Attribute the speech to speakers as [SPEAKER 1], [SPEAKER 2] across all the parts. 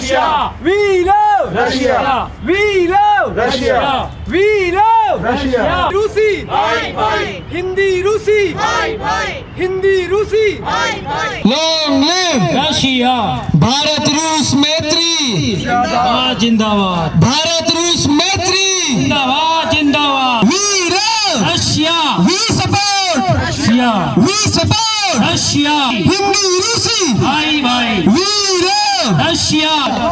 [SPEAKER 1] Russia.
[SPEAKER 2] We love
[SPEAKER 1] Russia.
[SPEAKER 2] We love
[SPEAKER 1] Russia.
[SPEAKER 2] We love
[SPEAKER 1] Russia.
[SPEAKER 2] रूसी
[SPEAKER 1] Bye bye.
[SPEAKER 2] Hindi रूसी
[SPEAKER 1] Bye bye.
[SPEAKER 2] Hindi रूसी
[SPEAKER 1] Bye bye.
[SPEAKER 3] Long live
[SPEAKER 4] Russia
[SPEAKER 3] Bharat रूस मैत्री,
[SPEAKER 4] जिंदाबाद जिंदाबाद
[SPEAKER 3] भारत रूस मैत्री।
[SPEAKER 4] जिंदाबाद जिंदाबाद
[SPEAKER 3] we love
[SPEAKER 4] Russia
[SPEAKER 3] we support
[SPEAKER 4] Russia
[SPEAKER 3] we support
[SPEAKER 4] Russia
[SPEAKER 3] Hindi रूसी
[SPEAKER 4] भाई भाई
[SPEAKER 3] वी लव
[SPEAKER 4] रशिया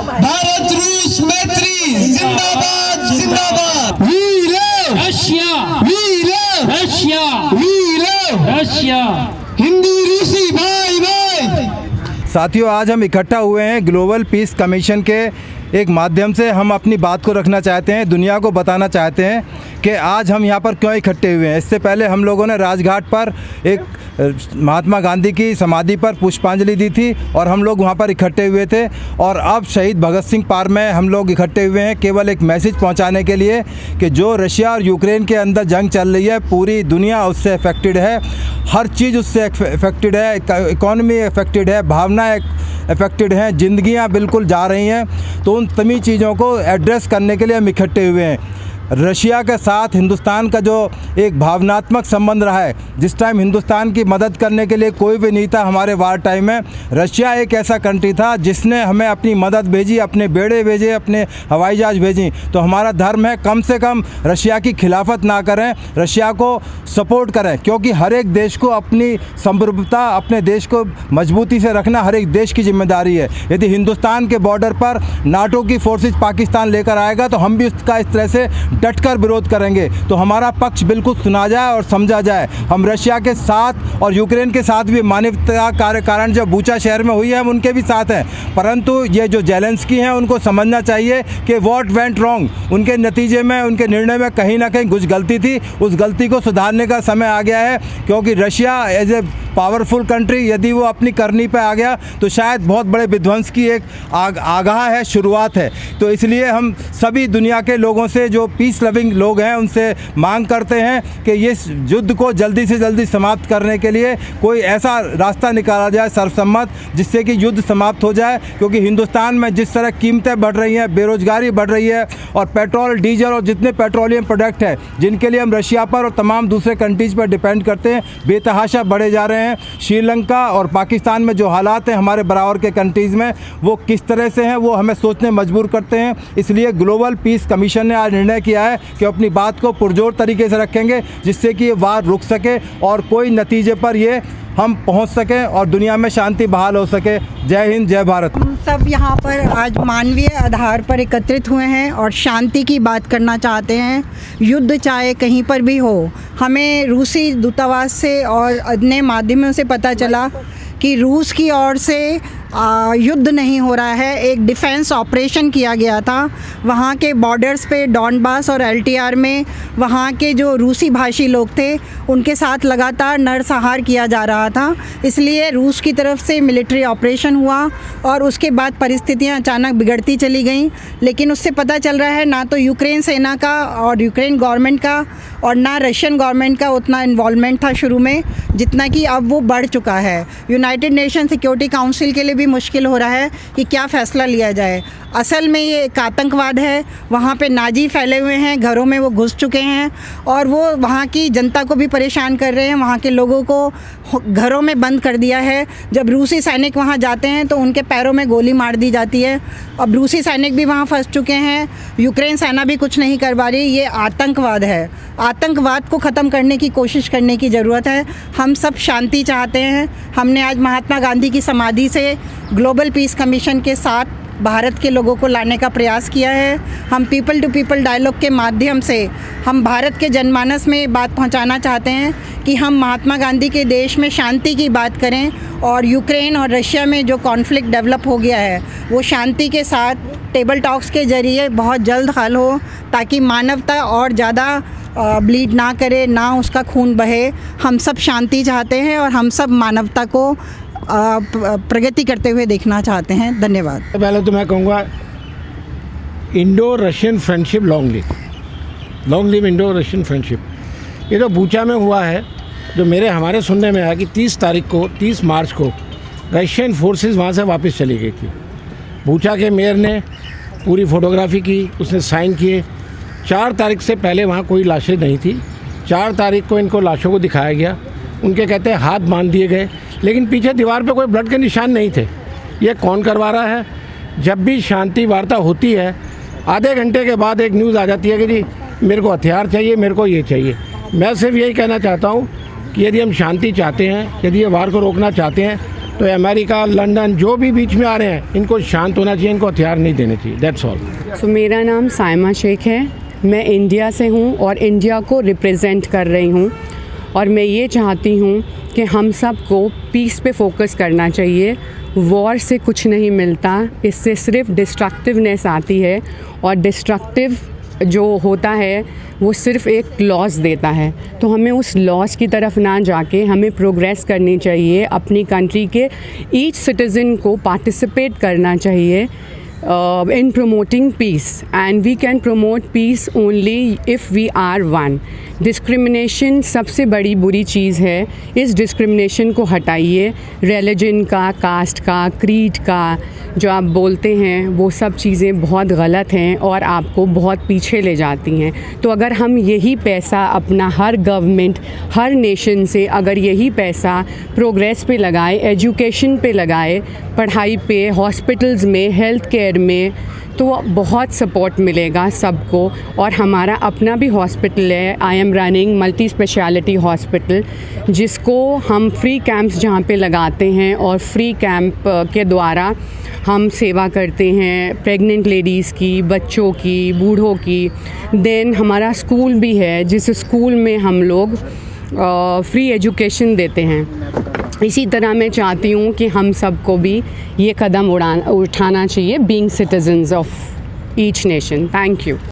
[SPEAKER 3] भारत रूस मैत्री, जिंदाबाद जिंदाबाद। We love
[SPEAKER 4] Russia
[SPEAKER 3] we love
[SPEAKER 4] Russia
[SPEAKER 3] we love
[SPEAKER 4] Russia
[SPEAKER 3] Hindi रूसी भाई भाई।
[SPEAKER 2] साथियों, आज हम इकट्ठा हुए हैं ग्लोबल पीस कमीशन के एक माध्यम से। हम अपनी बात को रखना चाहते हैं, दुनिया को बताना चाहते हैं कि आज हम यहाँ पर क्यों इकट्ठे हुए हैं। इससे पहले हम लोगों ने राजघाट पर एक महात्मा गांधी की समाधि पर पुष्पांजलि दी थी और हम लोग वहाँ पर इकट्ठे हुए थे। और अब शहीद भगत सिंह पार्क में हम लोग इकट्ठे हुए हैं केवल एक मैसेज पहुँचाने के लिए कि जो रशिया और यूक्रेन के अंदर जंग चल रही है, पूरी दुनिया उससे अफेक्टेड है। हर चीज़ उससे अफेक्टेड है, इकॉनमी अफेक्टेड है, भावनाएँ अफेक्टेड हैं, ज़िंदगियाँ बिल्कुल जा रही हैं। तो उन तमाम चीज़ों को एड्रेस करने के लिए हम इकट्ठे हुए हैं। रशिया के साथ हिंदुस्तान का जो एक भावनात्मक संबंध रहा है, जिस टाइम हिंदुस्तान की मदद करने के लिए कोई भी नहीं था हमारे वार टाइम में, रशिया एक ऐसा कंट्री था जिसने हमें अपनी मदद भेजी, अपने बेड़े भेजे, अपने हवाई जहाज भेजी। तो हमारा धर्म है कम से कम रशिया की खिलाफत ना करें, रशिया को सपोर्ट करें, क्योंकि हर एक देश को अपनी समृद्धता, अपने देश को मजबूती से रखना हर एक देश की जिम्मेदारी है। यदि हिंदुस्तान के बॉर्डर पर नाटो की फोर्सेज पाकिस्तान लेकर आएगा तो हम भी उसका इस तरह से डटकर विरोध करेंगे। तो हमारा पक्ष बिल्कुल सुना जाए और समझा जाए। हम रशिया के साथ और यूक्रेन के साथ भी मानवता कार्य कारण जब बूचा शहर में हुई है हम उनके भी साथ हैं, परंतु ये जो जेलेंस्की हैं उनको समझना चाहिए कि व्हाट वेंट रॉन्ग, उनके नतीजे में, उनके निर्णय में कहीं ना कहीं कुछ गलती थी। उस गलती को सुधारने का समय आ गया है, क्योंकि Russia as a powerful country यदि वो अपनी करनी पे आ गया तो शायद बहुत बड़े विध्वंस की एक आगाह है, शुरुआत है। तो इसलिए हम सभी दुनिया के लोगों से, जो पीस लविंग लोग हैं, उनसे मांग करते हैं कि ये युद्ध को जल्दी से जल्दी समाप्त करने के लिए कोई ऐसा रास्ता निकाला जाए सर्वसम्मत, जिससे कि युद्ध समाप्त हो जाए। क्योंकि हिंदुस्तान में जिस तरह कीमतें बढ़ रही हैं, बेरोजगारी बढ़ रही है और पेट्रोल, डीजल और जितने पेट्रोलियम प्रोडक्ट हैं जिनके लिए हम रशिया पर और तमाम दूसरे कंट्रीज़ पर डिपेंड करते हैं, बेतहाशा बढ़े जा रहे हैं। श्रीलंका और पाकिस्तान में जो हालात हैं हमारे बराबर के कंट्रीज़ में, वो किस तरह से हैं, वो हमें सोचने मजबूर करते हैं। इसलिए ग्लोबल पीस कमीशन ने आज निर्णय किया है कि अपनी बात को पुरजोर तरीके से रखेंगे, जिससे कि ये वार रुक सके और कोई नतीजे पर ये हम पहुंच सकें और दुनिया में शांति बहाल हो सके। जय हिंद, जय भारत।
[SPEAKER 5] हम सब यहाँ पर आज मानवीय आधार पर एकत्रित हुए हैं और शांति की बात करना चाहते हैं। युद्ध चाहे कहीं पर भी हो, हमें रूसी दूतावास से और अन्य माध्यमों से पता चला कि रूस की ओर से युद्ध नहीं हो रहा है, एक डिफेंस ऑपरेशन किया गया था। वहाँ के बॉर्डर्स पे डॉनबास और एलटीआर में वहाँ के जो रूसी भाषी लोग थे उनके साथ लगातार नरसंहार किया जा रहा था। इसलिए रूस की तरफ से मिलिट्री ऑपरेशन हुआ और उसके बाद परिस्थितियाँ अचानक बिगड़ती चली गईं। लेकिन उससे पता चल रहा है ना तो यूक्रेन सेना का और यूक्रेन गवर्नमेंट का और ना रशियन गवर्नमेंट का उतना इन्वॉल्वमेंट था शुरू में, जितना कि अब वो बढ़ चुका है। यूनाइटेड नेशन सिक्योरिटी काउंसिल के लिए भी मुश्किल हो रहा है कि क्या फ़ैसला लिया जाए। असल में ये एक आतंकवाद है, वहाँ पे नाजी फैले हुए हैं, घरों में वो घुस चुके हैं और वो वहाँ की जनता को भी परेशान कर रहे हैं। वहाँ के लोगों को घरों में बंद कर दिया है। जब रूसी सैनिक वहाँ जाते हैं तो उनके पैरों में गोली मार दी जाती है। अब रूसी सैनिक भी वहाँ फंस चुके हैं, यूक्रेन सेना भी कुछ नहीं कर पा रही। ये आतंकवाद है। आतंकवाद को ख़त्म करने की कोशिश करने की ज़रूरत है। हम सब शांति चाहते हैं। हमने आज महात्मा गांधी की समाधि से ग्लोबल पीस कमीशन के साथ भारत के लोगों को लाने का प्रयास किया है। हम पीपल टू पीपल डायलॉग के माध्यम से हम भारत के जनमानस में बात पहुंचाना चाहते हैं कि हम महात्मा गांधी के देश में शांति की बात करें और यूक्रेन और रशिया में जो कॉन्फ्लिक्ट डेवलप हो गया है वो शांति के साथ टेबल टॉक्स के ज़रिए बहुत जल्द हल हो, ताकि मानवता और ज़्यादा ब्लीड ना करे, ना उसका खून बहे। हम सब शांति चाहते हैं और हम सब मानवता को प्रगति करते हुए देखना चाहते हैं। धन्यवाद।
[SPEAKER 6] पहले तो मैं कहूँगा Indo Russian friendship long live Indo Russian friendship. ये तो बूचा में हुआ है, जो हमारे सुनने में आया कि 30 मार्च को रशियन फोर्सेस वहाँ से वापस चली गई थी। बूचा के मेयर ने पूरी फोटोग्राफी की, उसने साइन किए। 4 तारीख से पहले वहाँ कोई लाशें नहीं थी। 4 तारीख को इनको लाशों को दिखाया गया, उनके कहते हैं हाथ बांध दिए गए, लेकिन पीछे दीवार पे कोई ब्लड के निशान नहीं थे। ये कौन करवा रहा है? जब भी शांति वार्ता होती है, आधे घंटे के बाद एक न्यूज़ आ जाती है कि जी मेरे को हथियार चाहिए, मेरे को ये चाहिए। मैं सिर्फ यही कहना चाहता हूँ कि यदि हम शांति चाहते हैं, यदि ये वार को रोकना चाहते हैं, तो अमेरिका, लंदन जो भी बीच में आ रहे हैं, इनको शांत होना चाहिए, इनको हथियार नहीं देने चाहिए। That's all.
[SPEAKER 7] तो मेरा नाम साइमा शेख है, मैं इंडिया से हूँ और इंडिया को रिप्रेजेंट कर रही हूँ। और मैं ये चाहती हूँ कि हम सबको पीस पे फोकस करना चाहिए। वॉर से कुछ नहीं मिलता, इससे सिर्फ डिस्ट्रक्टिवनेस आती है, और डिस्ट्रक्टिव जो होता है वो सिर्फ एक लॉस देता है। तो हमें उस लॉस की तरफ ना जाके हमें प्रोग्रेस करनी चाहिए। अपनी कंट्री के ईच सिटीज़न को पार्टिसिपेट करना चाहिए in promoting peace, and we can promote peace only if we are one. Discrimination सबसे बड़ी बुरी चीज़ है। इस डिस्क्रिमिनेशन को हटाइए। रिलीजन का, कास्ट का, क्रीड का जो आप बोलते हैं वो सब चीज़ें बहुत गलत हैं और आपको बहुत पीछे ले जाती हैं। तो अगर हम यही पैसा अपना, हर गवर्नमेंट, हर नेशन से अगर यही पैसा प्रोग्रेस पे लगाए, एजुकेशन पे लगाए, पढ़ाई पे, हॉस्पिटल्स में, हेल्थ केयर में, तो बहुत सपोर्ट मिलेगा सबको। और हमारा अपना भी हॉस्पिटल है, I am running multi speciality hospital, जिसको हम फ्री कैंप्स जहाँ पे लगाते हैं, और फ्री कैंप के द्वारा हम सेवा करते हैं प्रेग्नेंट लेडीज़ की, बच्चों की, बूढ़ों की। देन हमारा स्कूल भी है, जिस स्कूल में हम लोग फ्री एजुकेशन देते हैं। इसी तरह मैं चाहती हूँ कि हम सबको भी ये कदम उठाना चाहिए, being citizens of each nation. Thank you.